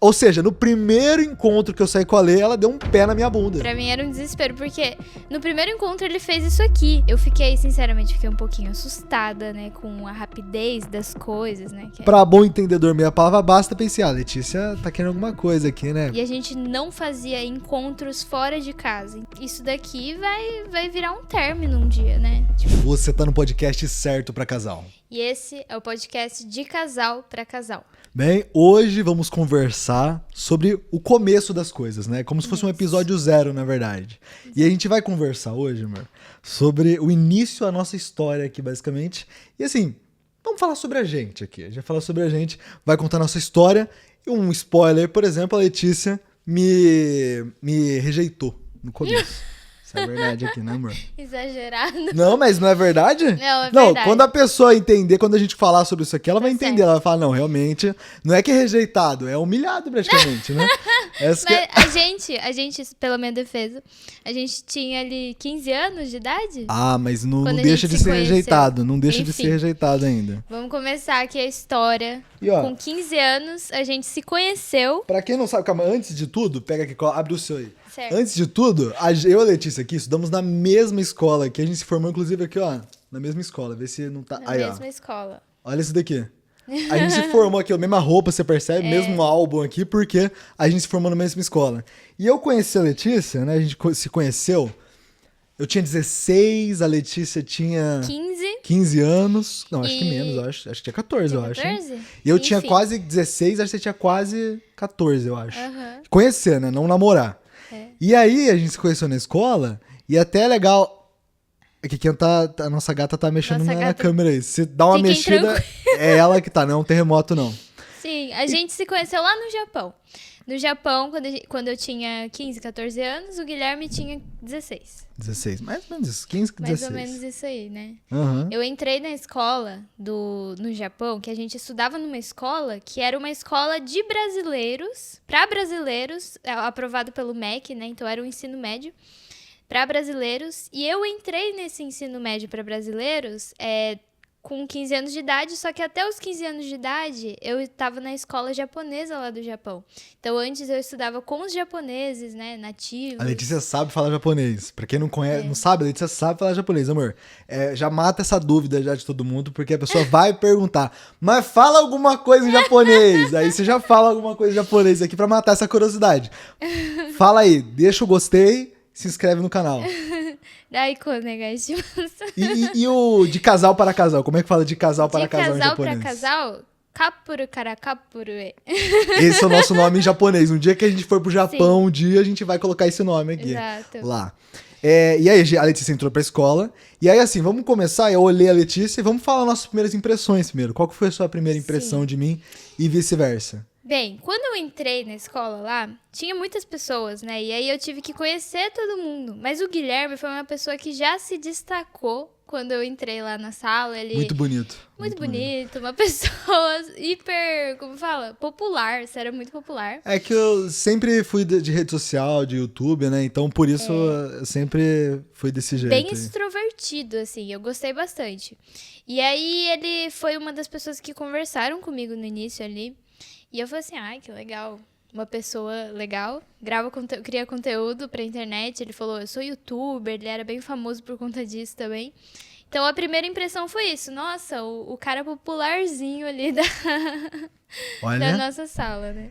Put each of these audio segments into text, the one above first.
Ou seja, no primeiro encontro que eu saí com a Lê, ela deu um pé na minha bunda. Pra mim era um desespero, porque no primeiro encontro ele fez isso aqui. Eu sinceramente, um pouquinho assustada, né, com a rapidez das coisas, né. Pra bom entendedor, meia palavra basta pensar, Letícia tá querendo alguma coisa aqui, né? E a gente não fazia encontros fora de casa. Isso daqui vai virar um término um dia, né? Você tá no podcast certo pra casal. E esse é o podcast de casal pra casal. Bem, hoje vamos conversar sobre o começo das coisas, né? Como se fosse um episódio 0, na verdade. E a gente vai conversar hoje, amor, sobre o início da nossa história aqui, basicamente. E assim, vamos falar sobre a gente aqui. A gente vai falar sobre a gente, vai contar a nossa história. E um spoiler, por exemplo, a Letícia me rejeitou no começo. Isso é verdade aqui, né, amor? Exagerado. Não, mas não é verdade? Não, Não, verdade. quando a pessoa entender, quando a gente falar sobre isso aqui, ela vai Tá entender. certo. Ela vai falar, não, realmente, não é que é rejeitado, é humilhado praticamente, né? Essa que é... Mas a gente, pela minha defesa, a gente tinha ali 15 anos de idade? Ah, mas não Quando a deixa gente de se ser conheceu. rejeitado, não deixa de Enfim. ser rejeitado ainda. Vamos começar aqui a história. E ó, Com 15 anos, a gente se conheceu. pra quem não sabe, calma, antes de tudo, pega aqui, abre o seu aí. Certo. Antes de tudo, eu e a Letícia aqui estudamos na mesma escola, que a gente se formou, inclusive, aqui, ó, na mesma escola, vê se não tá... Na Aí, mesma escola. Olha esse daqui. A gente se formou aqui, a mesma roupa, você percebe, mesmo álbum aqui, porque a gente se formou na mesma escola. E eu conheci a Letícia, né? A gente se conheceu. Eu tinha 16, a Letícia tinha 15 anos. Não, acho que menos, eu acho. Acho que tinha 14, eu acho. 14? E eu tinha Enfim. quase 16, acho que você tinha quase 14, eu acho. Aham. Conhecer, né? Não namorar. É. E aí, a gente se conheceu na escola, e até é legal... Aqui quem tá... A nossa gata tá mexendo Nossa na gata- câmera aí. Se dá uma Fiquem mexida, é ela que tá, não é um terremoto, não. Sim, a gente se conheceu lá no Japão. No Japão, quando eu tinha 15, 14 anos, o Guilherme tinha 16. 16, mais ou menos isso, 15, 16. Mais ou menos isso aí, né? Aham. Eu entrei na escola no Japão, que a gente estudava numa escola que era uma escola de brasileiros, para brasileiros, aprovado pelo MEC, né? Então era um ensino médio para brasileiros. E eu entrei nesse ensino médio para brasileiros com 15 anos de idade, só que até os 15 anos de idade eu estava na escola japonesa lá do Japão. Então antes eu estudava com os japoneses, né, nativos. A Letícia sabe falar japonês. Pra quem não conhece, não sabe, a Letícia sabe falar japonês, amor. Já mata essa dúvida já de todo mundo, porque a pessoa vai perguntar, mas fala alguma coisa em japonês. Aí você já fala alguma coisa em japonês aqui pra matar essa curiosidade. Fala aí, deixa o gostei, se inscreve no canal. Daiko, onegaishimasu. E o de casal para casal? Como é que fala de casal para De casal em casal japonês? pra casal, kappuru kara kappuru e. Esse é o nosso nome em japonês. Um dia que a gente for pro Japão, um dia a gente vai colocar esse nome aqui. Exato. Lá. E aí a Letícia entrou pra escola. E aí assim, vamos começar. Eu olhei a Letícia e vamos falar nossas primeiras impressões primeiro. Qual que foi a sua primeira impressão de mim e vice-versa? Bem, quando eu entrei na escola lá, tinha muitas pessoas, né? E aí eu tive que conhecer todo mundo. Mas o Guilherme foi uma pessoa que já se destacou quando eu entrei lá na sala. Ele Muito bonito. Muito bonito, uma pessoa hiper, como fala? Popular, você era muito popular. É que eu sempre fui de rede social, de YouTube, né? Então por isso eu sempre fui desse jeito. Bem aí. extrovertido, assim, eu gostei bastante. E aí ele foi uma das pessoas que conversaram comigo no início ali. E eu falei assim, ai, que legal. Uma pessoa legal, cria conteúdo pra internet. Ele falou, eu sou youtuber, ele era bem famoso por conta disso também. Então a primeira impressão foi isso. Nossa, o cara popularzinho ali da Olha, nossa sala, né?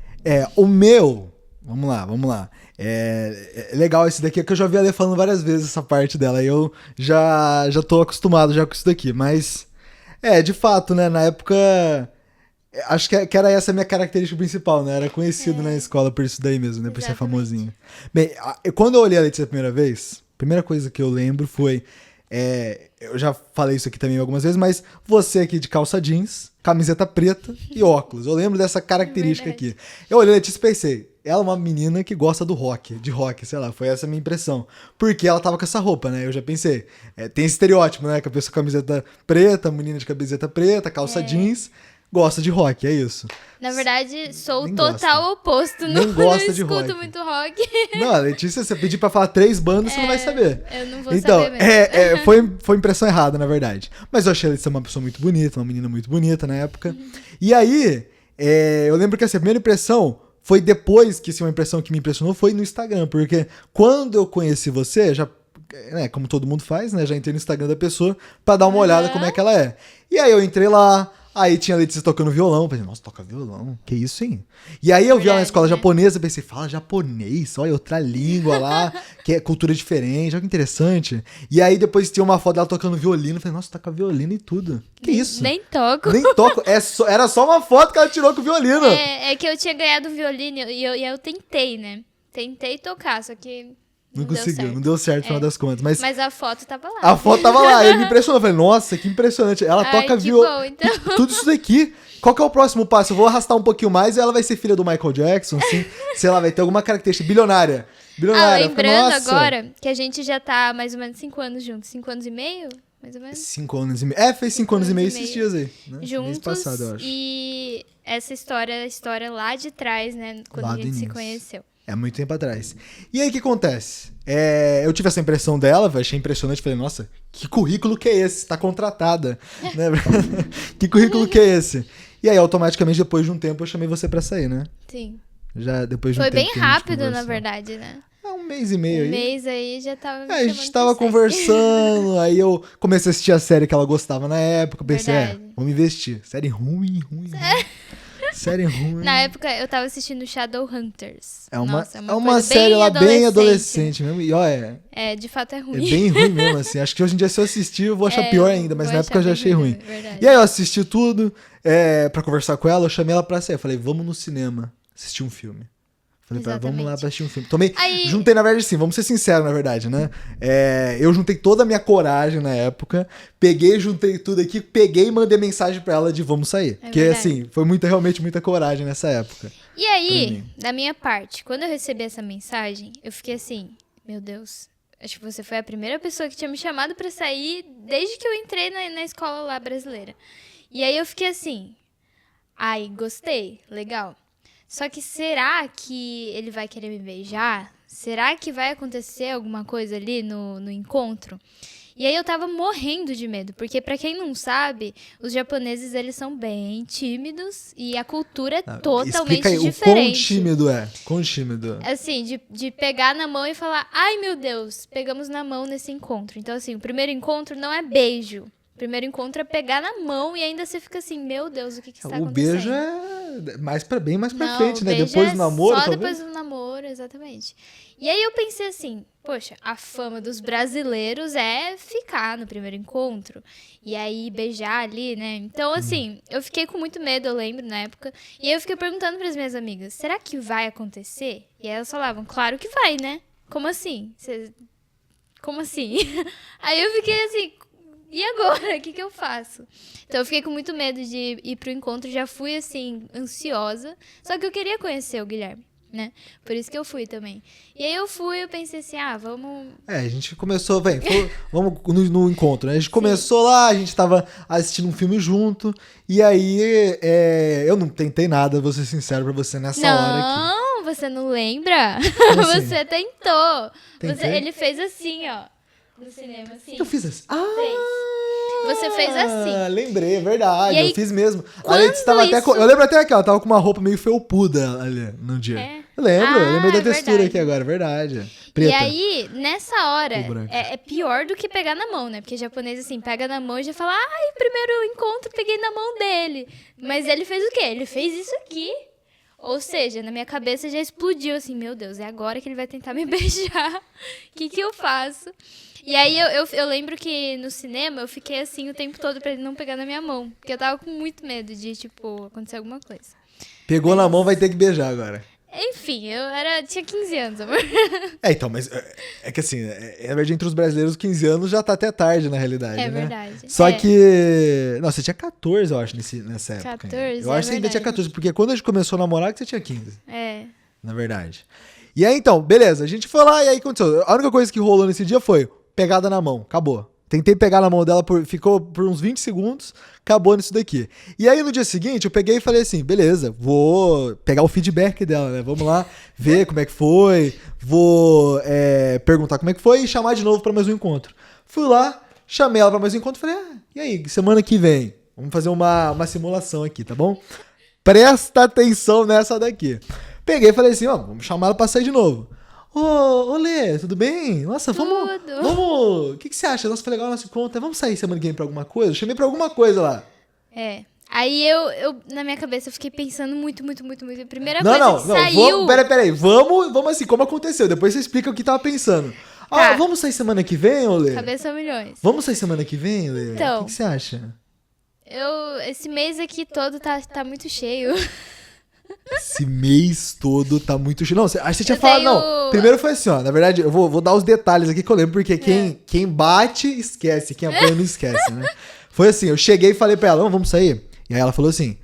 o meu... Vamos lá. É legal esse daqui, que eu já vi a Lê falando várias vezes essa parte dela. E eu já tô acostumado já com isso daqui. Mas, de fato, né? Na época... Acho que era essa a minha característica principal, né? Era conhecido na escola por isso daí mesmo, né? Por ser Exatamente. famosinho. Bem, quando eu olhei a Letícia a primeira vez, a primeira coisa que eu lembro foi... eu já falei isso aqui também algumas vezes, mas você aqui de calça jeans, camiseta preta e óculos. Eu lembro dessa característica aqui. Eu olhei a Letícia e pensei, ela é uma menina que gosta do rock, de rock, sei lá, foi essa a minha impressão. Porque ela tava com essa roupa, né? Eu já pensei, tem esse estereótipo, né? Que a pessoa com camiseta preta, menina de camiseta preta, calça jeans... Gosta de rock, é isso. Na verdade, sou o Nem total oposto. Não gosta de escuto rock. muito rock. Não, a Letícia, você pedir pra falar 3 bandas, você não vai saber. Eu não vou Então, saber mesmo. foi impressão errada, na verdade. Mas eu achei ela ser uma pessoa muito bonita, uma menina muito bonita na época. E aí, eu lembro que assim, a primeira impressão foi depois que, assim, uma impressão que me impressionou foi no Instagram, porque quando eu conheci você, já, né, como todo mundo faz, né, já entrei no Instagram da pessoa pra dar uma olhada como é que ela é. E aí eu entrei lá, aí tinha a Letícia tocando violão, pensei, nossa, toca violão, que isso, hein? E aí eu vi ela na escola japonesa, pensei, fala japonês, olha, outra língua lá, que é cultura diferente, olha que interessante. E aí depois tinha uma foto dela tocando violino, falei, nossa, toca violino e tudo. Que isso? Nem toco. Nem toco, era só uma foto que ela tirou com o violino. É que eu tinha ganhado o violino e eu tentei, né? Tentei tocar, só que Não deu conseguiu, certo. não deu certo no final das contas. Mas a foto tava lá. a foto tava lá, ele me impressionou. Eu falei, nossa, que impressionante. Ela toca violão. Bom, então. Tudo isso daqui. Qual que é o próximo passo? Eu vou arrastar um pouquinho mais e ela vai ser filha do Michael Jackson, assim. Sei lá, vai ter alguma característica. Bilionária. Bilionária. Lembrando Nossa. agora que a gente já tá mais ou menos 5 anos juntos. 5 anos e meio? Mais ou menos. 5 anos e meio. Fez 5 anos e meio esses dias aí. Né? Juntos. Mês passado, eu acho. E essa história lá de trás, né? Quando Lá a do gente se início. conheceu. É muito tempo atrás. E aí, o que acontece? Eu tive essa impressão dela, achei impressionante. Falei, nossa, que currículo que é esse? Tá contratada. Né? Que currículo que é esse? E aí, automaticamente, depois de um tempo, eu chamei você pra sair, né? Sim. Já depois de um Foi tempo bem que a gente rápido, na conversou. verdade, né? Um mês e meio aí. Um mês aí já tava me A gente chamando tava pra sair. conversando, aí eu comecei a assistir a série que ela gostava na época. Pensei, Verdade. vamos investir. Série ruim. Série ruim. Na época, eu tava assistindo É Shadowhunters. uma, Nossa, é uma coisa série lá bem adolescente mesmo. E ó, De fato é é ruim. bem ruim mesmo, assim. Acho que hoje em dia, se eu assistir, eu vou achar pior ainda. Mas vou na época eu já bem achei ruim. Verdade. E aí eu assisti tudo pra conversar com ela. Eu chamei ela pra sair. Eu falei, vamos no cinema assistir um filme. Falei pra ela, vamos lá pra assistir um filme. Juntei, na verdade, sim, vamos ser sinceros, na verdade, né? Eu juntei toda a minha coragem na época, juntei tudo aqui, peguei e mandei mensagem pra ela de vamos sair. Porque, verdade. assim, foi realmente muita coragem nessa época. E aí, da minha parte, quando eu recebi essa mensagem, eu fiquei assim, meu Deus, acho que você foi a primeira pessoa que tinha me chamado pra sair desde que eu entrei na escola lá brasileira. E aí eu fiquei assim, ai, gostei, legal. Só que será que ele vai querer me beijar? Será que vai acontecer alguma coisa ali no encontro? E aí eu tava morrendo de medo, porque pra quem não sabe, os japoneses, eles são bem tímidos e a cultura é totalmente Explica aí, diferente. Quão tímido. Assim, de pegar na mão e falar, ai meu Deus, pegamos na mão nesse encontro. Então assim, o primeiro encontro não é beijo. O primeiro encontro é pegar na mão e ainda você fica assim, meu Deus, o que está acontecendo? O beijo é bem mais pra Não, frente, né? beijo Depois do namoro, só talvez? depois do namoro, exatamente. E aí eu pensei assim, poxa, a fama dos brasileiros é ficar no primeiro encontro. E aí beijar ali, né? Então, assim, eu fiquei com muito medo, eu lembro, na época. E aí eu fiquei perguntando para as minhas amigas, será que vai acontecer? E aí elas falavam, claro que vai, né? Como assim? Como assim? Aí eu fiquei assim, e agora? O que eu faço? Então eu fiquei com muito medo de ir pro encontro, já fui assim, ansiosa. Só que eu queria conhecer o Guilherme, né? Por isso que eu fui também. E aí eu pensei assim, vamos... A gente começou, vamos no encontro, né? A gente começou lá, a gente tava assistindo um filme junto, e aí eu não tentei nada, vou ser sincero pra você nessa hora aqui. Não, você não lembra? Como assim? Você tentou. Tentei? Ele fez assim, ó. No cinema, assim. Eu fiz assim. Você fez assim. Lembrei, é verdade. E aí, eu fiz mesmo. quando A Letícia tava isso- eu lembro até que ela tava com uma roupa meio felpuda ali no dia. É? Eu lembrei da é textura verdade. aqui agora, verdade. Preta. E aí, nessa hora, Ou branca. é pior do que pegar na mão, né? Porque japonês, assim, pega na mão e já fala, ai, primeiro encontro, peguei na mão dele. Mas ele fez o quê? Ele fez isso aqui. Ou seja, na minha cabeça já explodiu, assim, meu Deus, é agora que ele vai tentar me beijar. O que eu faço? E aí eu lembro que no cinema eu fiquei assim o tempo todo pra ele não pegar na minha mão. Porque eu tava com muito medo de, tipo, acontecer alguma coisa. Pegou na mão, vai ter que beijar agora. Enfim, tinha 15 anos, amor. Então, mas é que assim, na verdade, entre os brasileiros, 15 anos já tá até tarde, na realidade, É né? verdade. Só É. que... Não, você tinha 14, eu acho, nessa época. 14, Eu acho que você ainda tinha verdade. 14, porque quando a gente começou a namorar, que você tinha 15, É. na verdade. E aí, então, beleza, a gente foi lá e aí aconteceu. A única coisa que rolou nesse dia foi pegada na mão, acabou. Tentei pegar na mão dela, ficou por uns 20 segundos, acabou nisso daqui. E aí no dia seguinte eu peguei e falei assim, beleza, vou pegar o feedback dela, né? Vamos lá ver como é que foi, vou perguntar como é que foi e chamar de novo pra mais um encontro. Fui lá, chamei ela pra mais um encontro e falei, e aí, semana que vem, vamos fazer uma simulação aqui, tá bom? Presta atenção nessa daqui. Peguei e falei assim, ó, vamos chamar ela pra sair de novo. Ô, Lê, tudo bem? Nossa, vamos... O que você acha? Nossa, foi legal o nosso encontro. Vamos sair semana que vem pra alguma coisa? Eu chamei pra alguma coisa lá. Aí eu, na minha cabeça, eu fiquei pensando muito. A primeira coisa que saiu... Peraí. Vamos assim, como aconteceu. Depois você explica o que tava pensando. Tá. Vamos sair semana que vem, ô Lê? Cabeça a milhões. Vamos sair semana que vem, Lê? Então. O que você acha? Esse mês aqui todo tá muito cheio. Esse mês todo tá muito cheio. Não, acho que você tinha Eu falado. tenho- Não, primeiro foi assim, ó. Na verdade, eu vou dar os detalhes aqui que eu lembro, porque quem bate, esquece. Quem apanha não esquece, né? Foi assim, eu cheguei e falei pra ela, vamos sair? E aí ela falou assim.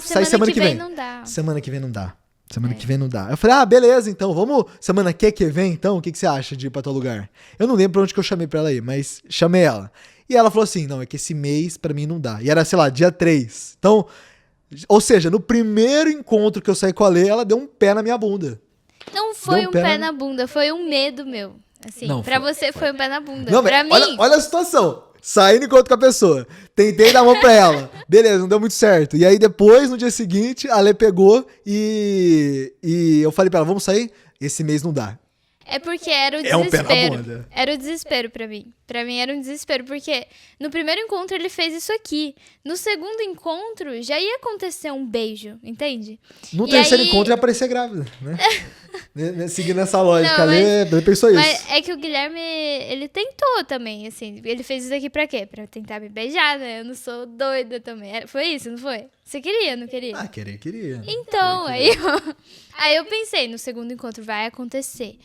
Sair semana que vem. Não dá. Semana que vem não dá. Semana que vem não dá. Eu falei, beleza, então, vamos. Semana que vem, então, o que você acha de ir pra tal lugar? Eu não lembro pra onde que eu chamei pra ela ir, mas chamei ela. E ela falou assim: não, é que esse mês pra mim não dá. E era, sei lá, dia 3. Então, ou seja, no primeiro encontro que eu saí com a Lê, ela deu um pé na minha bunda. Não foi Deu um pé pé na- na bunda, foi um medo meu. Assim, Não, pra foi- você foi um pé na bunda. Não, Pra mas mim, olha a situação. Saí no encontro com a pessoa. Tentei dar a mão pra ela. Beleza, não deu muito certo. E aí depois, no dia seguinte, a Lê pegou e eu falei pra ela, vamos sair? Esse mês não dá. é porque era o É um pé na desespero. bunda. Era o desespero pra mim. Pra mim era um desespero, porque no primeiro encontro ele fez isso aqui. No segundo encontro já ia acontecer um beijo, entende? No E terceiro aí- encontro ia aparecer grávida, né? Seguindo essa lógica, Não, a Lê pensou isso. Mas é que o Guilherme, ele tentou também, assim. Ele fez isso aqui pra quê? Pra tentar me beijar, né? Eu não sou doida também. Foi isso, não foi? Você queria, não queria? Queria. Então, aí eu pensei, no segundo encontro vai acontecer.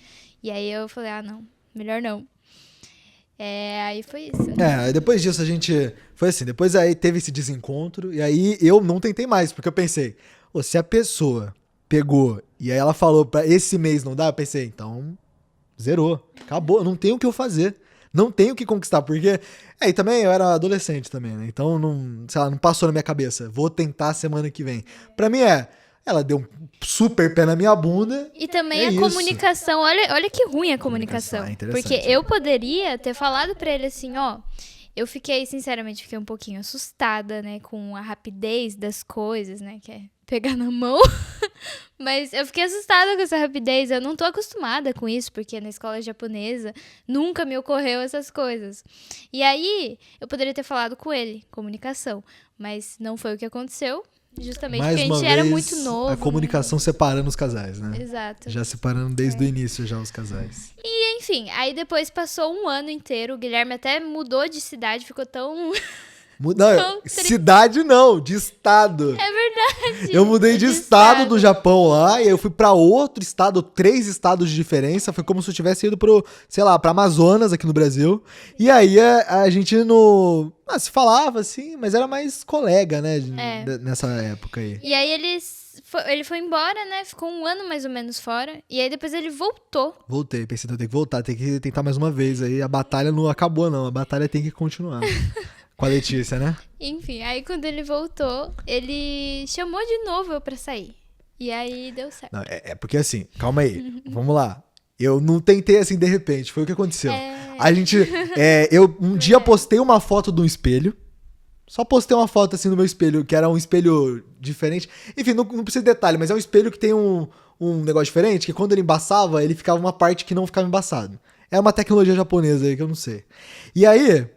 E aí eu falei, não, melhor não. Aí foi isso. Aí depois disso a gente... Foi assim, depois aí teve esse desencontro e aí eu não tentei mais, porque eu pensei, se a pessoa pegou e aí ela falou pra esse mês não dá, eu pensei, então zerou, acabou, não tem o que eu fazer. Não tenho o que conquistar, porque... E também eu era adolescente também, né? Então, não, sei lá, não passou na minha cabeça. Vou tentar semana que vem. Pra mim ela deu um super pé na minha bunda. E também É a isso. comunicação, olha que ruim a comunicação. Interessante. Porque eu poderia ter falado pra ele assim, eu fiquei, sinceramente, fiquei um pouquinho assustada, né, com a rapidez das coisas, né, que é pegar na mão. Mas eu fiquei assustada com essa rapidez, eu não tô acostumada com isso, porque na escola japonesa nunca me ocorreu essas coisas. E aí, eu poderia ter falado com ele, comunicação, mas não foi o que aconteceu. Justamente Mais porque a uma gente era vez, muito novo. a comunicação separando os casais, né? Exato. Já separando desde o início já os casais. E enfim, aí depois passou um ano inteiro, o Guilherme até mudou de cidade, ficou tão... Não, cidade não, de estado. É verdade. Eu mudei de estado do Japão lá, e aí eu fui pra outro estado, 3 estados de diferença. Foi como se eu tivesse ido pro, sei lá, pra Amazonas aqui no Brasil. E aí a gente se falava assim, mas era mais colega, né? Nessa época aí. E aí ele foi embora, né? Ficou um ano mais ou menos fora. E aí depois ele voltou. Voltei, pensei, então eu tenho que voltar, tem que tentar mais uma vez aí. A batalha não acabou, não. A batalha tem que continuar. Com a Letícia, né? Enfim, aí quando ele voltou, ele chamou de novo eu pra sair. E aí deu certo. Não, porque assim, calma aí, vamos lá. Eu não tentei assim de repente, foi o que aconteceu. A gente, eu um dia postei uma foto de um espelho. Só postei uma foto assim no meu espelho, que era um espelho diferente. Enfim, não precisa de detalhe, mas é um espelho que tem um negócio diferente, que quando ele embaçava, ele ficava uma parte que não ficava embaçado. É uma tecnologia japonesa aí que eu não sei. E aí...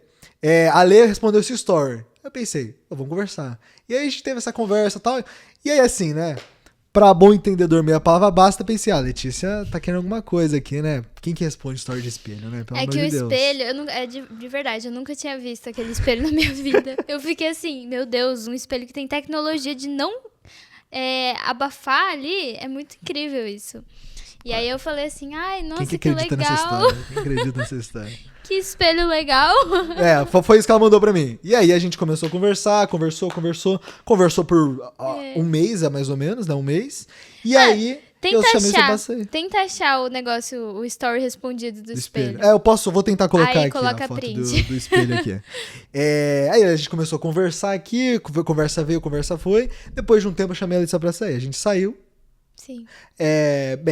a Lê respondeu esse story. Eu pensei, vamos conversar. E aí a gente teve essa conversa e tal. E aí assim, né? Pra bom entendedor, meia palavra basta, pensei, Letícia tá querendo alguma coisa aqui, né? Quem que responde story de espelho, né? Pelo É amor que de o Deus. espelho, de verdade, eu nunca tinha visto aquele espelho na minha vida. Eu fiquei assim, meu Deus, um espelho que tem tecnologia de não abafar ali, é muito incrível isso. E aí eu falei assim, ai, nossa, Quem que acredita nessa legal. história? Quem acredita nessa história? Que espelho legal. Foi isso que ela mandou pra mim. E aí a gente começou a conversar, conversou por um mês, mais ou menos, né? Um mês. E aí eu chamei você pra sair. Tenta achar o negócio, o story respondido do espelho. Vou tentar colocar Aí aqui coloca a foto print. do espelho aqui. Aí a gente começou a conversar aqui, conversa veio, conversa foi. Depois de um tempo eu chamei a Letícia pra sair. A gente saiu. Sim.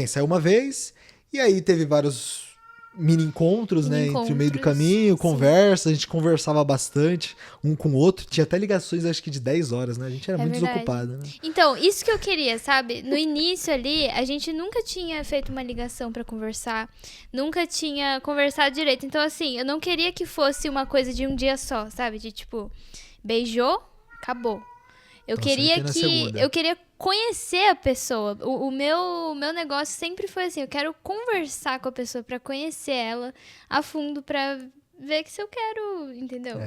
Saiu uma vez. E aí teve vários mini encontros, né? Entre o meio do caminho, conversa, a gente conversava bastante um com o outro. Tinha até ligações, acho que de 10 horas, né? A gente era muito desocupado, né? Então, isso que eu queria, sabe? No início ali, a gente nunca tinha feito uma ligação pra conversar, nunca tinha conversado direito. Então, assim, eu não queria que fosse uma coisa de um dia só, sabe? De tipo, beijou, acabou. Eu queria conhecer a pessoa. O meu negócio sempre foi assim, eu quero conversar com a pessoa pra conhecer ela a fundo, pra ver que se eu quero, entendeu?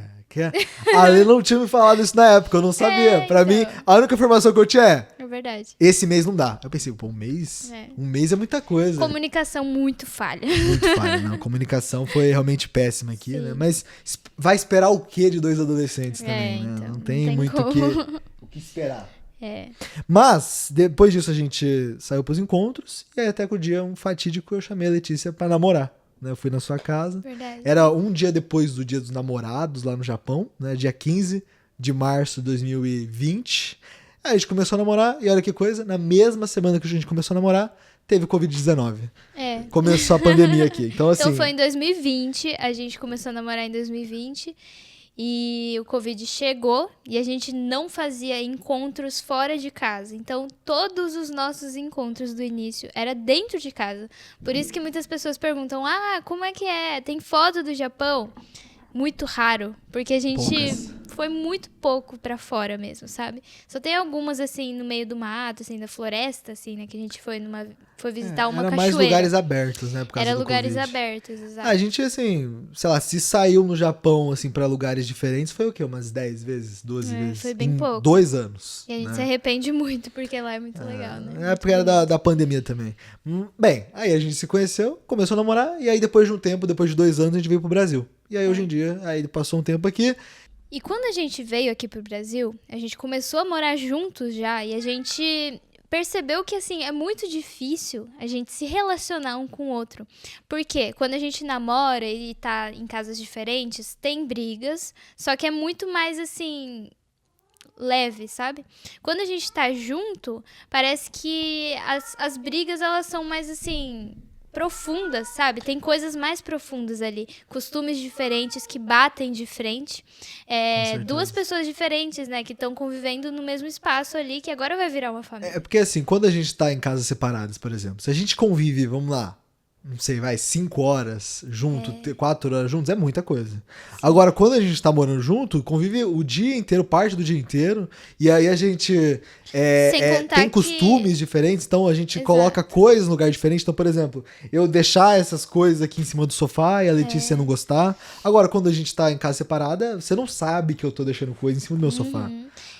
A Lê não tinha me falado isso na época, eu não sabia. Pra mim, a única informação que eu tinha é verdade. Esse mês não dá. Eu pensei, pô, um mês? Um mês é muita coisa. Comunicação muito falha. Muito falha, não. A comunicação foi realmente péssima aqui, né? Mas vai esperar o quê de dois adolescentes também, né? Então, não tem muito o que esperar. Mas, depois disso, a gente saiu pros encontros. E aí, até que o dia, um fatídico, eu chamei a Letícia pra namorar. Né? Eu fui na sua casa. Verdade. Era um dia depois do Dia dos Namorados, lá no Japão, né? Dia 15 de março de 2020. Aí a gente começou a namorar. E olha que coisa, na mesma semana que a gente começou a namorar, teve Covid-19. Começou a pandemia aqui. Então, assim... Então, foi em 2020. A gente começou a namorar em 2020. E o Covid chegou e a gente não fazia encontros fora de casa. Então, todos os nossos encontros do início era dentro de casa. Por isso que muitas pessoas perguntam, como é que é? Tem foto do Japão? Muito raro, porque a gente foi muito pouco pra fora mesmo, sabe? Só tem algumas, assim, no meio do mato, assim, da floresta, assim, né? Que a gente foi visitar uma cachoeira. Era mais lugares abertos, né? Por causa do lugares Covid. abertos, exato. A gente, assim, sei lá, se saiu no Japão, assim, pra lugares diferentes, foi o quê? Umas 10 vezes, 12 vezes? Foi bem pouco. 2 anos. E a gente se arrepende muito, porque lá é muito legal, né? Porque era da pandemia também. Bem, aí a gente se conheceu, começou a namorar, e aí depois de um tempo, depois de 2 anos, a gente veio pro Brasil. E aí hoje em dia, aí passou um tempo aqui. E quando a gente veio aqui pro Brasil, a gente começou a morar juntos já, e a gente percebeu que, assim, é muito difícil a gente se relacionar um com o outro. Porque quando a gente namora e tá em casas diferentes, tem brigas, só que é muito mais, assim, leve, sabe? Quando a gente tá junto, parece que as brigas, elas são mais, assim, profundas, sabe? Tem coisas mais profundas ali. Costumes diferentes que batem de frente. Duas pessoas diferentes, né? Que estão convivendo no mesmo espaço ali, que agora vai virar uma família. É porque, assim, quando a gente tá em casas separadas, por exemplo, se a gente convive, vamos lá, não sei, 5 horas junto, 4 horas juntos, é muita coisa. Sim. Agora, quando a gente tá morando junto, convive o dia inteiro, parte do dia inteiro, e aí a gente tem costumes diferentes, então a gente coloca coisas no lugar diferente. Então, por exemplo, eu deixar essas coisas aqui em cima do sofá e a Letícia não gostar. Agora, quando a gente tá em casa separada, você não sabe que eu tô deixando coisa em cima do meu sofá.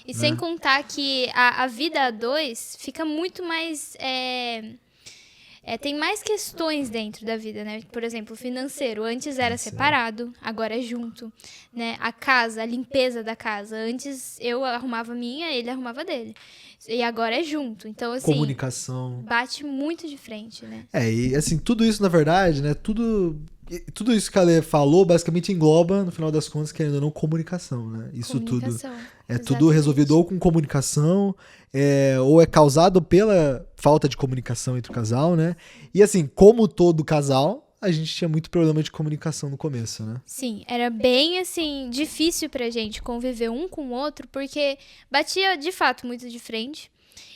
E sem contar que a vida a dois fica muito mais... tem mais questões dentro da vida, né? Por exemplo, financeiro. Antes era separado, agora é junto, né? A casa, a limpeza da casa. Antes eu arrumava a minha, ele arrumava a dele. E agora é junto. Então, assim... Comunicação. Bate muito de frente, né? E assim, tudo isso, na verdade, né? Tudo isso que a Lê falou, basicamente engloba, no final das contas, querendo ou não, comunicação, né? Isso tudo é tudo resolvido ou com comunicação, ou é causado pela falta de comunicação entre o casal, né? E assim, como todo casal, a gente tinha muito problema de comunicação no começo, né? Sim, era bem, assim, difícil pra gente conviver um com o outro, porque batia, de fato, muito de frente,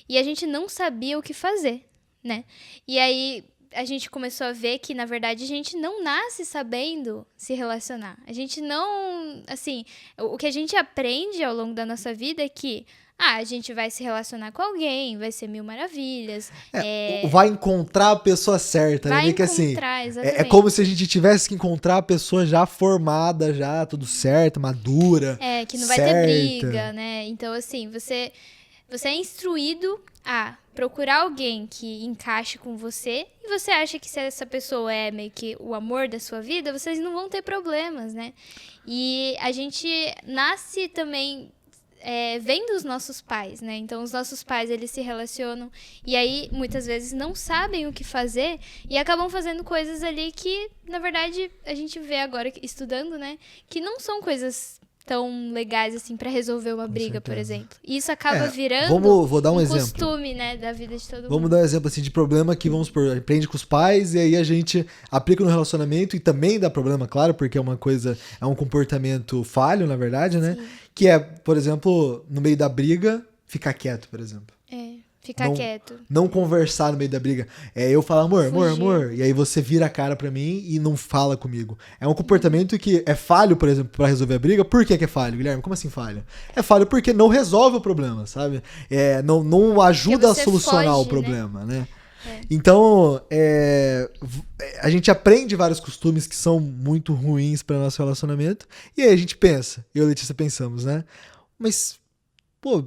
e a gente não sabia o que fazer, né? E aí a gente começou a ver que, na verdade, a gente não nasce sabendo se relacionar. A gente não... Assim, o que a gente aprende ao longo da nossa vida é que a gente vai se relacionar com alguém, vai ser mil maravilhas. Vai encontrar a pessoa certa, né? Vai que assim, exatamente. É como se a gente tivesse que encontrar a pessoa já formada, já tudo certo, madura. Que não vai ter briga, né? Então, assim, você é instruído a procurar alguém que encaixe com você, e você acha que se essa pessoa é meio que o amor da sua vida, vocês não vão ter problemas, né? E a gente nasce também vendo os nossos pais, né? Então, os nossos pais, eles se relacionam e aí, muitas vezes, não sabem o que fazer e acabam fazendo coisas ali que, na verdade, a gente vê agora, estudando, né? Que não são coisas tão legais assim pra resolver uma briga, por exemplo. E isso acaba virando vou dar um exemplo. Costume, né, da vida de todo mundo. Vamos dar um exemplo assim de problema que, vamos supor, aprende com os pais e aí a gente aplica no relacionamento e também dá problema, claro, porque é uma coisa, é um comportamento falho, na verdade, né? Sim. Que é, por exemplo, no meio da briga, ficar quieto, por exemplo. Ficar quieto. Não conversar no meio da briga. Eu falo, amor, Fugir. amor. E aí você vira a cara pra mim e não fala comigo. É um comportamento que é falho, por exemplo, pra resolver a briga. Por que é falho, Guilherme? Como assim falho? É falho porque não resolve o problema, sabe? Não ajuda a solucionar o problema, né? Então, a gente aprende vários costumes que são muito ruins para nosso relacionamento. E aí a gente pensa, eu e a Letícia pensamos, né? Mas, pô,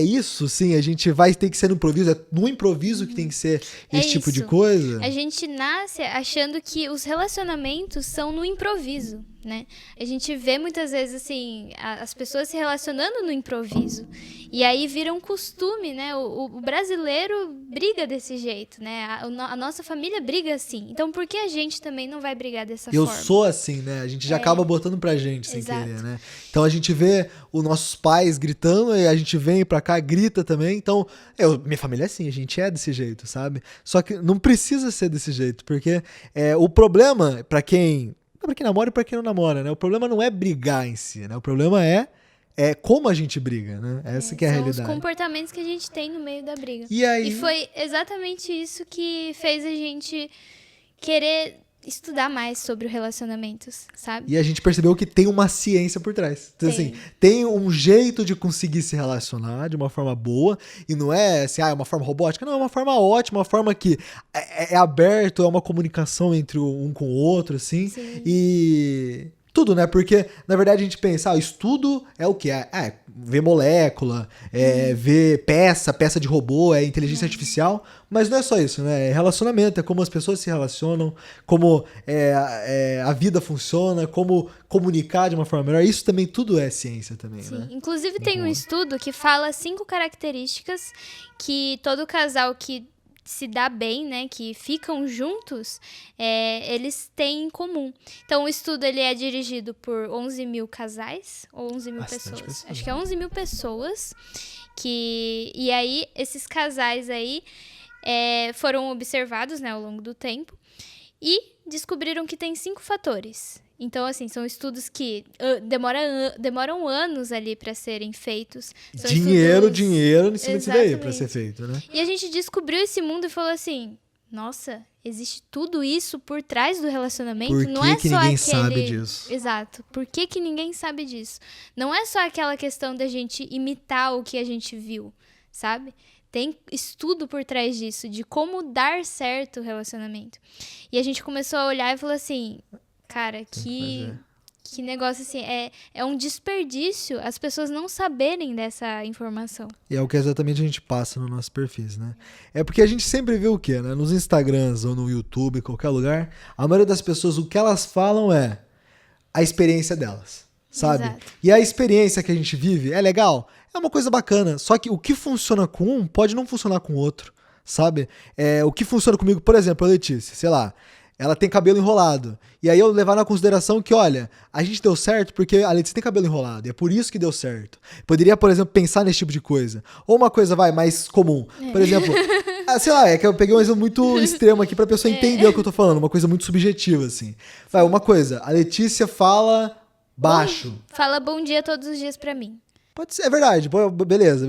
isso, sim, a gente vai ter que ser no improviso, é no improviso que tem que ser esse tipo de coisa. A gente nasce achando que os relacionamentos são no improviso, né? A gente vê muitas vezes, assim, as pessoas se relacionando no improviso. E aí vira um costume, né? O brasileiro briga desse jeito, né? A nossa família briga assim. Então por que a gente também não vai brigar dessa forma? Eu sou assim, né? A gente já acaba botando pra gente sem querer, né? Então a gente vê os nossos pais gritando e a gente vem pra cá, grita também. Então, minha família é assim, a gente é desse jeito, sabe? Só que não precisa ser desse jeito, porque o problema, pra quem namora e pra quem não namora, né? O problema não é brigar em si, né? O problema é como a gente briga, né? Essa que é a realidade. São os comportamentos que a gente tem no meio da briga. E foi exatamente isso que fez a gente querer estudar mais sobre relacionamentos, sabe? E a gente percebeu que tem uma ciência por trás. Então, assim, tem um jeito de conseguir se relacionar de uma forma boa, e não é assim, uma forma robótica, não, é uma forma ótima, uma forma que é aberto, é uma comunicação entre um com o outro, assim. Sim. E tudo, né? Porque, na verdade, a gente pensa, estudo é o quê? Ver molécula, ver peça de robô, inteligência artificial, mas não é só isso, né? É relacionamento, é como as pessoas se relacionam, como a vida funciona, como comunicar de uma forma melhor. Isso também tudo é ciência também, Sim. né? Inclusive tem um estudo que fala 5 características que todo casal que se dá bem, né, que ficam juntos, eles têm em comum. Então, o estudo ele é dirigido por 11 mil casais, ou 11 mil pessoas. Acho que é 11 mil pessoas. E aí, esses casais aí foram observados, né, ao longo do tempo e descobriram que tem 5 fatores. Então, assim, são estudos que demoram anos ali para serem feitos. São dinheiro em cima disso daí para ser feito, né? E a gente descobriu esse mundo e falou assim, nossa, existe tudo isso por trás do relacionamento? Por que não é que só ninguém sabe disso? Exato. Por que ninguém sabe disso? Não é só aquela questão da gente imitar o que a gente viu, sabe? Tem estudo por trás disso, de como dar certo o relacionamento. E a gente começou a olhar e falou assim, cara, que negócio assim, é um desperdício as pessoas não saberem dessa informação. E é o que exatamente a gente passa no nosso perfis, né? É porque a gente sempre vê o quê, né? Nos Instagrams ou no YouTube, qualquer lugar, a maioria das pessoas, o que elas falam é a experiência delas, sabe? Exato. E a experiência que a gente vive é legal, é uma coisa bacana, só que o que funciona com um pode não funcionar com o outro, sabe? O que funciona comigo, por exemplo, a Letícia, sei lá, ela tem cabelo enrolado. E aí eu levar na consideração que, olha, a gente deu certo porque a Letícia tem cabelo enrolado. E é por isso que deu certo. Poderia, por exemplo, pensar nesse tipo de coisa. Ou uma coisa, mais comum. Por exemplo, sei lá, é que eu peguei um exemplo muito extremo aqui pra pessoa entender o que eu tô falando. Uma coisa muito subjetiva, assim. Uma coisa, a Letícia fala baixo. Fala bom dia todos os dias pra mim. Pode ser, é verdade. Beleza.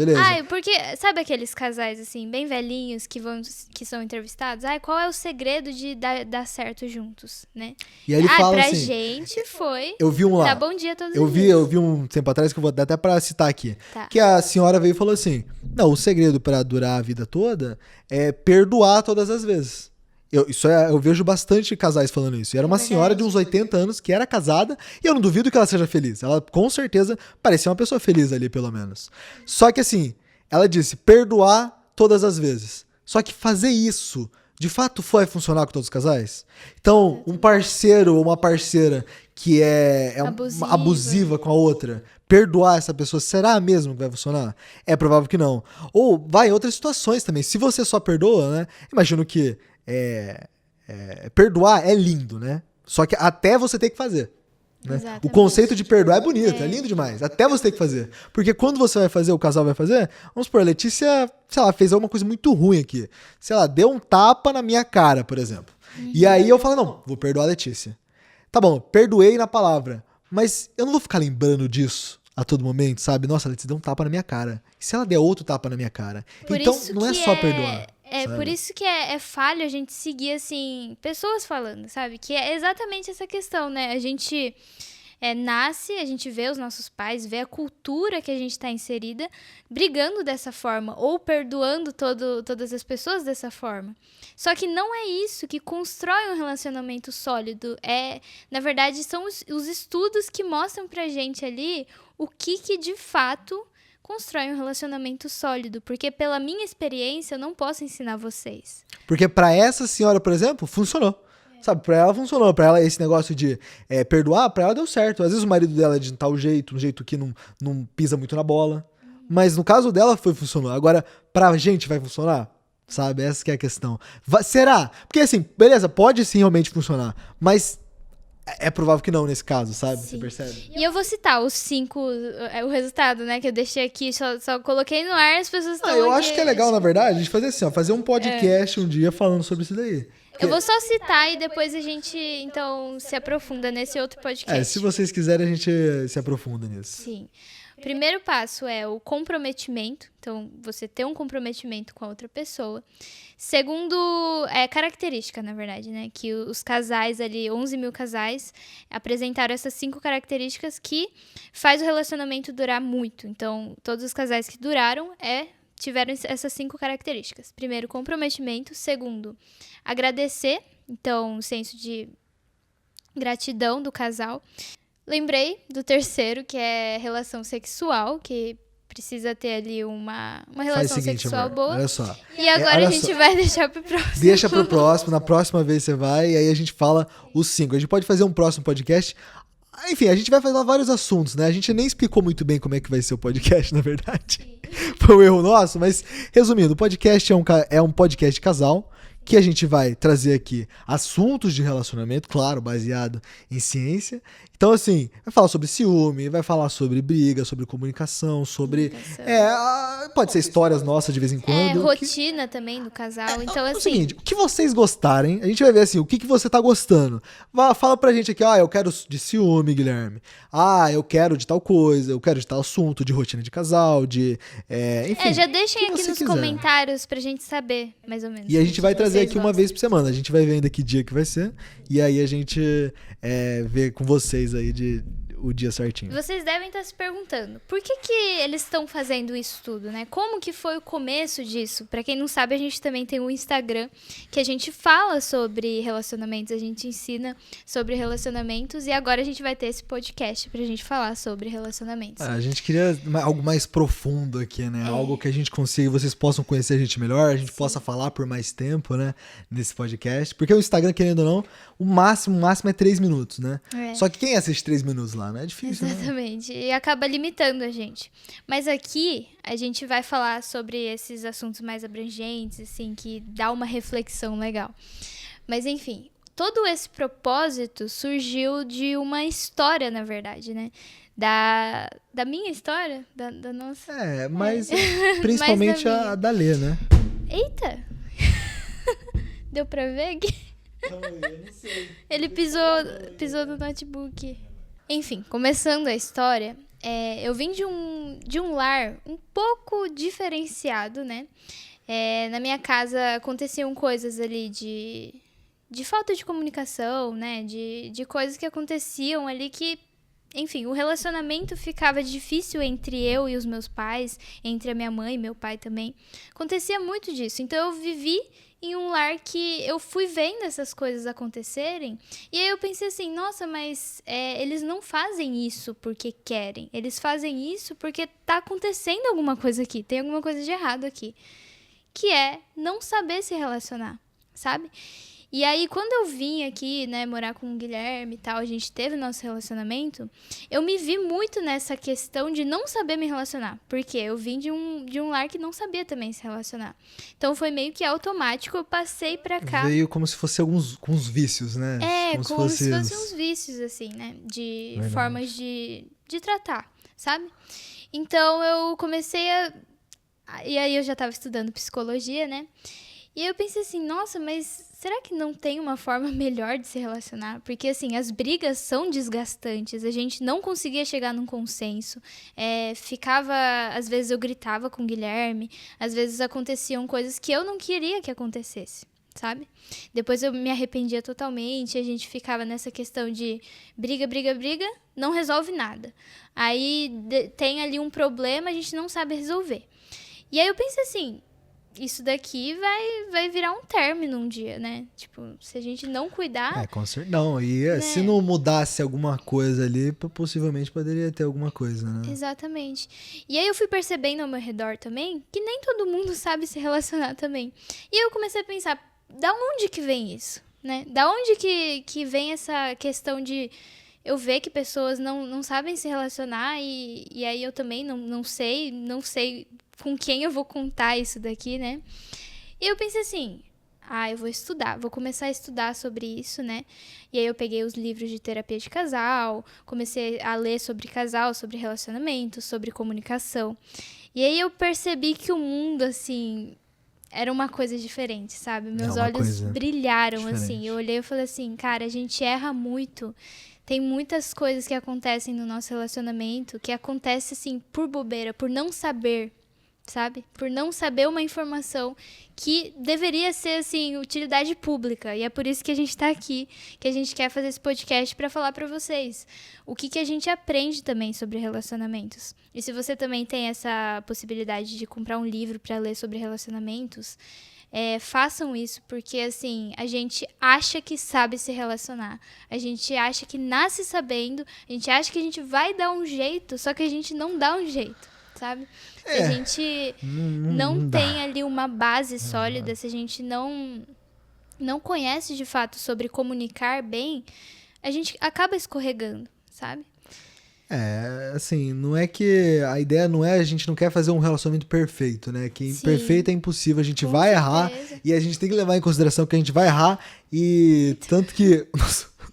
Porque, sabe aqueles casais, assim, bem velhinhos que são entrevistados? Qual é o segredo de dar certo juntos, né? E aí ele fala pra assim... gente foi... Eu vi um lá. Tá bom dia todos os dias. Eu vi um tempo atrás, que eu vou dar até pra citar aqui. Tá. Que a senhora veio e falou assim, não, o segredo pra durar a vida toda é perdoar todas as vezes. Eu vejo bastante casais falando isso. E era uma senhora de uns 80 anos que era casada, e eu não duvido que ela seja feliz. Ela, com certeza, parecia uma pessoa feliz ali, pelo menos. Só que assim, ela disse, perdoar todas as vezes. Só que fazer isso, de fato, vai funcionar com todos os casais? Então, um parceiro ou uma parceira que é abusiva com a outra, perdoar essa pessoa, será mesmo que vai funcionar? É provável que não. Ou vai em outras situações também. Se você só perdoa, né? Imagino que perdoar é lindo, né? Só que até você tem que fazer. Né? Exatamente. O conceito de perdoar é bonito, é lindo demais. Até você ter que fazer. Porque quando você vai fazer, o casal vai fazer, vamos supor, a Letícia, sei lá, fez alguma coisa muito ruim aqui. Sei lá, deu um tapa na minha cara, por exemplo. E aí eu falo, não, vou perdoar a Letícia. Tá bom, perdoei na palavra. Mas eu não vou ficar lembrando disso a todo momento, sabe? Nossa, a Letícia deu um tapa na minha cara. E se ela der outro tapa na minha cara? Por Então, isso não é que só perdoar. É por isso que é falho a gente seguir, assim, pessoas falando, sabe? Que é exatamente essa questão, né? A gente nasce, a gente vê os nossos pais, vê a cultura que a gente está inserida, brigando dessa forma, ou perdoando todas as pessoas dessa forma. Só que não é isso que constrói um relacionamento sólido. Na verdade, são os estudos que mostram pra gente ali o que de fato constrói um relacionamento sólido, porque pela minha experiência eu não posso ensinar vocês. Porque pra essa senhora, por exemplo, funcionou. Sabe, pra ela funcionou. Pra ela esse negócio de perdoar, pra ela deu certo. Às vezes o marido dela é de tal jeito, um jeito que não pisa muito na bola. Mas no caso dela funcionou. Agora, pra gente vai funcionar? Sabe, essa que é a questão. Será? Porque assim, beleza, pode sim realmente funcionar. Mas é provável que não nesse caso, sabe? Sim. Você percebe? E eu vou citar os 5, o resultado, né, que eu deixei aqui, só coloquei no ar, as pessoas estão Eu aqui. acho que é legal, na verdade, a gente fazer assim, ó, fazer um podcast um dia falando sobre isso daí. Eu vou só citar e depois a gente, então, se aprofunda nesse outro podcast. Se vocês quiserem, a gente se aprofunda nisso. Sim. O primeiro passo é o comprometimento. Então, você ter um comprometimento com a outra pessoa. Segundo, característica, na verdade, né? Que os casais ali, 11 mil casais, apresentaram essas 5 características que faz o relacionamento durar muito. Então, todos os casais que duraram tiveram essas 5 características. Primeiro, comprometimento. Segundo, agradecer. Então, o senso de gratidão do casal. Lembrei do terceiro, que é relação sexual, que precisa ter ali uma relação sexual amor, boa. olha só. E agora a gente vai deixar pro próximo. Deixa pro próximo, na próxima vez você vai, e aí a gente fala os 5. A gente pode fazer um próximo podcast. Enfim, a gente vai falar vários assuntos, né? A gente nem explicou muito bem como é que vai ser o podcast, na verdade. Foi um erro nosso, mas resumindo, o podcast é um podcast de casal, que a gente vai trazer aqui assuntos de relacionamento, claro, baseado em ciência. Então, assim, vai falar sobre ciúme, vai falar sobre briga, sobre comunicação, sobre... pode ser histórias nossas de vez em quando. Rotina também do casal. Então, assim... É o seguinte, o que vocês gostarem, a gente vai ver assim, o que você tá gostando. Fala pra gente aqui, eu quero de ciúme, Guilherme. Eu quero de tal coisa, eu quero de tal assunto, de rotina de casal, enfim. Já deixem aqui nos comentários pra gente saber, mais ou menos. E a gente vai trazer aqui uma vez por semana. A gente vai vendo que dia que vai ser. E aí a gente vê com vocês aí o dia certinho. Vocês devem estar se perguntando, por que eles estão fazendo isso tudo, né? Como que foi o começo disso? Pra quem não sabe, a gente também tem um Instagram que a gente fala sobre relacionamentos, a gente ensina sobre relacionamentos e agora a gente vai ter esse podcast pra gente falar sobre relacionamentos. A gente queria algo mais profundo aqui, né? Algo que a gente consiga, vocês possam conhecer a gente melhor, a gente possa falar por mais tempo, né? Nesse podcast. Porque o Instagram, querendo ou não, o máximo é 3 minutos, né? Só que quem assiste 3 minutos lá, né? É difícil, exatamente. Né? E acaba limitando a gente. Mas aqui a gente vai falar sobre esses assuntos mais abrangentes, assim, que dá uma reflexão legal. Mas enfim, todo esse propósito surgiu de uma história, na verdade, né? Da minha história, da nossa... mas principalmente a da Lê, né? Eita! Deu pra ver aqui? Não, eu não sei. Ele pisou no notebook. Enfim, começando a história, eu vim de um lar um pouco diferenciado, né? Na minha casa aconteciam coisas ali de falta de comunicação, né? De coisas que aconteciam ali que, enfim, o relacionamento ficava difícil entre eu e os meus pais, entre a minha mãe e meu pai também. Acontecia muito disso. Então eu vivi em um lar que eu fui vendo essas coisas acontecerem. E aí eu pensei assim, nossa, mas eles não fazem isso porque querem. Eles fazem isso porque tá acontecendo alguma coisa aqui. Tem alguma coisa de errado aqui. Que é não saber se relacionar, sabe? E aí, quando eu vim aqui, né, morar com o Guilherme e tal, a gente teve nosso relacionamento, eu me vi muito nessa questão de não saber me relacionar. Porque eu vim de um lar que não sabia também se relacionar. Então, foi meio que automático, eu passei pra cá. Veio como se fosse com uns vícios, né? Como se fossem uns vícios, assim, né? De Verdade. formas de tratar, sabe? Então, eu comecei a... E aí, eu já tava estudando psicologia, né? E eu pensei assim, nossa, mas será que não tem uma forma melhor de se relacionar? Porque, assim, as brigas são desgastantes, a gente não conseguia chegar num consenso. Às vezes eu gritava com o Guilherme, às vezes aconteciam coisas que eu não queria que acontecesse, sabe? Depois eu me arrependia totalmente, a gente ficava nessa questão de briga, não resolve nada. Aí tem ali um problema, a gente não sabe resolver. E aí eu pensei assim, isso daqui vai virar um término um dia, né? Tipo, se a gente não cuidar... Com certeza. Não, e né? Se não mudasse alguma coisa ali, possivelmente poderia ter alguma coisa, né? Exatamente. E aí eu fui percebendo ao meu redor também que nem todo mundo sabe se relacionar também. E aí eu comecei a pensar, da onde que vem isso, né? Da onde que vem essa questão de eu ver que pessoas não sabem se relacionar e aí eu também não sei com quem eu vou contar isso daqui, né? E eu pensei assim, eu vou estudar, vou começar a estudar sobre isso, né? E aí eu peguei os livros de terapia de casal, comecei a ler sobre casal, sobre relacionamento, sobre comunicação. E aí eu percebi que o mundo, assim, era uma coisa diferente, sabe? Meus olhos brilharam, diferente. Assim. Eu olhei e falei assim, cara, a gente erra muito. Tem muitas coisas que acontecem no nosso relacionamento que acontecem, assim, por bobeira, por não saber, sabe? Por não saber uma informação que deveria ser, assim, utilidade pública. E é por isso que a gente tá aqui, que a gente quer fazer esse podcast pra falar pra vocês o que a gente aprende também sobre relacionamentos. E se você também tem essa possibilidade de comprar um livro pra ler sobre relacionamentos, façam isso, porque, assim, a gente acha que sabe se relacionar. A gente acha que nasce sabendo, a gente acha que a gente vai dar um jeito, só que a gente não dá um jeito. Sabe? Se a gente não tem ali uma base sólida, se a gente não conhece de fato sobre comunicar bem, a gente acaba escorregando, sabe? Assim, não é que a ideia não é, a gente não quer fazer um relacionamento perfeito, né? Que perfeito é impossível, a gente vai errar e a gente tem que levar em consideração que a gente vai errar e tanto que...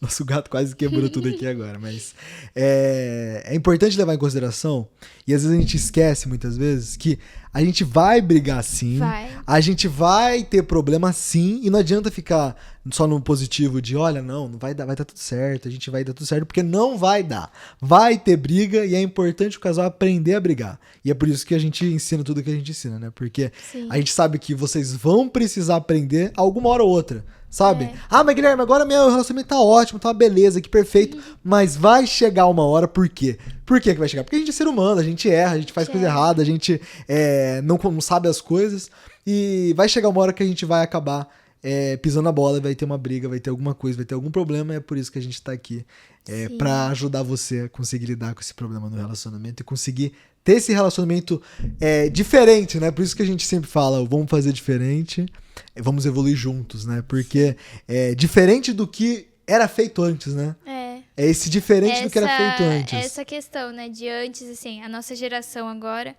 Nosso gato quase quebrou tudo aqui agora, mas é importante levar em consideração, e às vezes a gente esquece muitas vezes, que a gente vai brigar sim, a gente vai ter problema sim, e não adianta ficar só no positivo de, olha, não vai dar, vai dar tudo certo, a gente vai dar tudo certo, porque não vai dar. Vai ter briga e é importante o casal aprender a brigar. E é por isso que a gente ensina tudo que a gente ensina, né? Porque a gente sabe que vocês vão precisar aprender alguma hora ou outra. Sabe? Mas Guilherme, agora meu relacionamento tá ótimo, tá uma beleza, que perfeito. Mas vai chegar uma hora, por quê? Por que vai chegar? Porque a gente é ser humano, a gente erra, a gente faz coisa errada, a gente não sabe as coisas. E vai chegar uma hora que a gente vai acabar pisando a bola, vai ter uma briga, vai ter alguma coisa, vai ter algum problema. E é por isso que a gente tá aqui. Pra ajudar você a conseguir lidar com esse problema no relacionamento e conseguir ter esse relacionamento diferente, né? Por isso que a gente sempre fala, vamos fazer diferente, vamos evoluir juntos, né? Porque é diferente do que era feito antes, né? É esse diferente do que era feito antes. Essa questão, né? De antes, assim, a nossa geração agora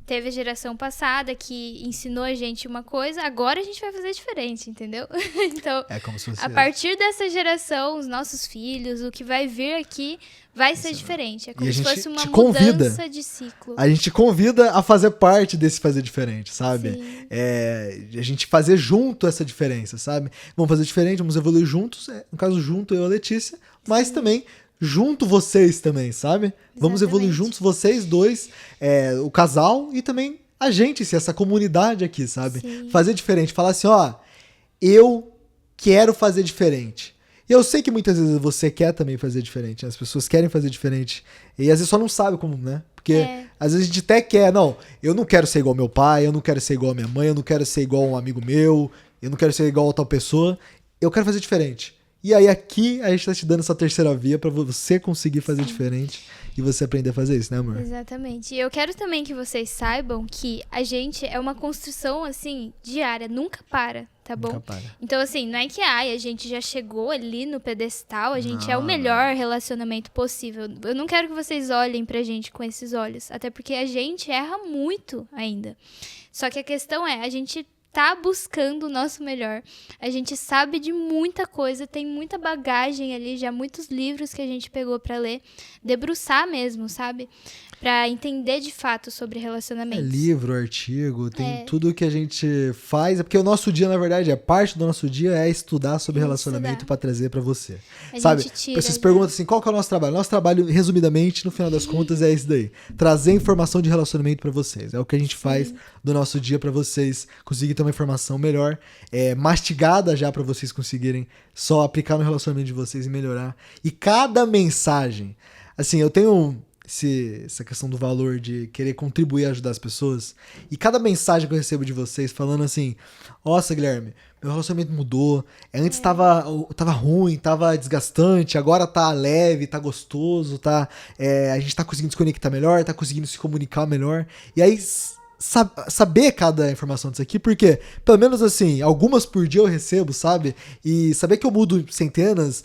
teve a geração passada que ensinou a gente uma coisa, agora a gente vai fazer diferente, entendeu? Então, como se fosse a partir dessa geração, os nossos filhos, o que vai vir aqui vai ser diferente. É como se fosse uma mudança de ciclo. A gente te convida a fazer parte desse fazer diferente, sabe? A gente fazer junto essa diferença, sabe? Vamos fazer diferente, vamos evoluir juntos, no caso junto eu e a Letícia, mas também junto vocês também, sabe? Vamos evoluir juntos, vocês dois, o casal e também a gente, essa comunidade aqui, sabe? Fazer diferente, falar assim, eu quero fazer diferente. E eu sei que muitas vezes você quer também fazer diferente, né? As pessoas querem fazer diferente e às vezes só não sabe como, né? Porque às vezes a gente até quer, eu não quero ser igual ao meu pai, eu não quero ser igual à minha mãe, eu não quero ser igual a um amigo meu, eu não quero ser igual a tal pessoa, eu quero fazer diferente. E aí aqui a gente tá te dando essa terceira via pra você conseguir fazer diferente e você aprender a fazer isso, né, amor? Exatamente. E eu quero também que vocês saibam que a gente é uma construção, assim, diária, nunca para, tá bom? Nunca para. Então, assim, não é que a gente já chegou ali no pedestal, a gente é o Não, melhor relacionamento possível. Eu não quero que vocês olhem pra gente com esses olhos, até porque a gente erra muito ainda. Só que a questão é, a gente tá buscando o nosso melhor. A gente sabe de muita coisa, tem muita bagagem ali, já muitos livros que a gente pegou pra ler, debruçar mesmo, sabe? Pra entender de fato sobre É relacionamentos. livro, artigo, tem tudo que a gente faz. É porque o nosso dia, na verdade, parte do nosso dia é estudar sobre relacionamento Estudar. pra trazer pra você. A Sabe? gente tira Vocês já. perguntam assim, qual que é o nosso trabalho? Nosso trabalho, resumidamente, no final das contas, é esse daí. Trazer informação de relacionamento pra vocês. É o que a gente faz do nosso dia pra vocês conseguirem ter uma informação melhor, mastigada já pra vocês conseguirem só aplicar no relacionamento de vocês e melhorar. E cada mensagem, assim, eu tenho essa questão do valor de querer contribuir e ajudar as pessoas. E cada mensagem que eu recebo de vocês falando assim, nossa, Guilherme, meu relacionamento mudou. Antes tava ruim, tava desgastante, agora tá leve, tá gostoso, a gente tá conseguindo se conectar melhor, tá conseguindo se comunicar melhor. E aí, saber cada informação disso aqui, porque, pelo menos assim, algumas por dia eu recebo, sabe? E saber que eu mudo centenas,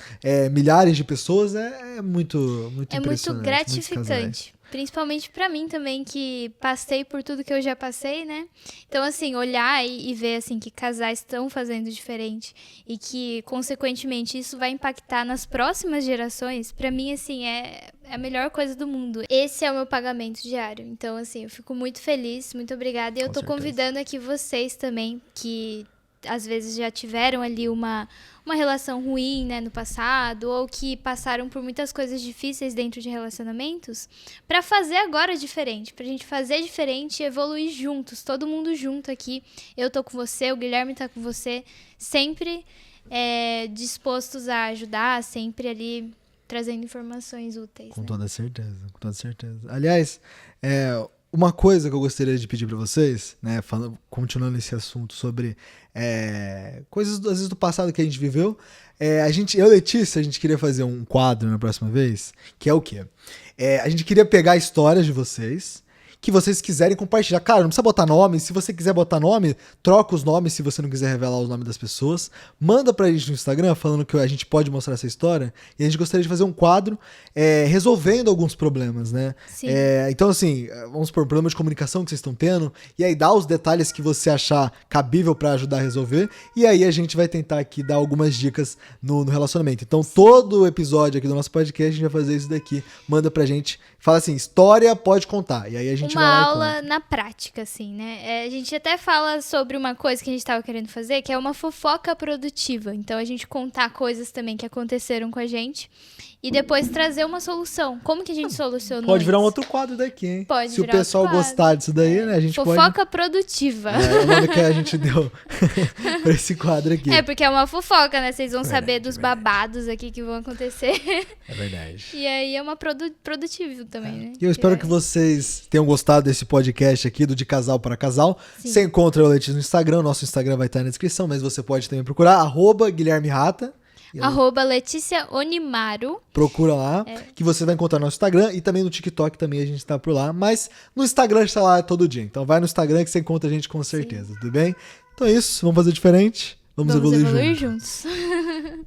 milhares de pessoas é muito É muito impressionante. gratificante. Principalmente pra mim também, que passei por tudo que eu já passei, né? Então, assim, olhar e ver, assim, que casais estão fazendo diferente e que, consequentemente, isso vai impactar nas próximas gerações, pra mim, assim, é a melhor coisa do mundo. Esse é o meu pagamento diário. Então, assim, eu fico muito feliz, muito obrigada. E eu Com tô certeza. convidando aqui vocês também, que às vezes já tiveram ali uma relação ruim, né, no passado, ou que passaram por muitas coisas difíceis dentro de relacionamentos, pra fazer agora diferente, pra gente fazer diferente e evoluir juntos, todo mundo junto aqui. Eu tô com você, o Guilherme tá com você, sempre dispostos a ajudar, sempre ali trazendo informações úteis. Com né? toda certeza, com toda certeza. Aliás, uma coisa que eu gostaria de pedir pra vocês, né, continuando esse assunto sobre coisas, às vezes, do passado que a gente viveu, eu e a Letícia, a gente queria fazer um quadro na próxima vez, que é o quê? A gente queria pegar histórias de vocês, que vocês quiserem compartilhar. Cara, não precisa botar nome. Se você quiser botar nome, troca os nomes se você não quiser revelar os nomes das pessoas. Manda pra gente no Instagram falando que a gente pode mostrar essa história. E a gente gostaria de fazer um quadro resolvendo alguns problemas, né? Sim. Então, assim, vamos supor, problema de comunicação que vocês estão tendo. E aí dá os detalhes que você achar cabível pra ajudar a resolver. E aí a gente vai tentar aqui dar algumas dicas no relacionamento. Então, todo episódio aqui do nosso podcast, a gente vai fazer isso daqui. Manda pra gente. Fala assim, história pode contar. E aí a gente vai lá Uma e aula conta. na prática, assim, né? A gente até fala sobre uma coisa que a gente tava querendo fazer, que é uma fofoca produtiva. Então, a gente contar coisas também que aconteceram com a gente e depois trazer uma solução. Como que a gente solucionou Pode virar um isso? outro quadro daqui, hein? Pode Se o virar outro pessoal quadro. gostar disso daí, né? A gente Fofoca produtiva. pode... É o nome que a gente deu pra esse quadro aqui. É, porque é uma fofoca, né? Vocês vão Verdade, saber dos verdade. babados aqui que vão acontecer. É verdade. E aí é uma produtivo também, né? E eu espero que vocês tenham gostado desse podcast aqui do De Casal para Casal. Sim. Você encontra o Letícia no Instagram, nosso Instagram vai estar na descrição, mas você pode também procurar @Guilherme Rata. Letícia Onimaru. Procura lá, que você vai encontrar no nosso Instagram e também no TikTok também a gente tá por lá. Mas no Instagram a gente tá lá todo dia. Então vai no Instagram que você encontra a gente com certeza, tudo bem? Então é isso, vamos fazer diferente. Vamos evoluir juntos. juntos.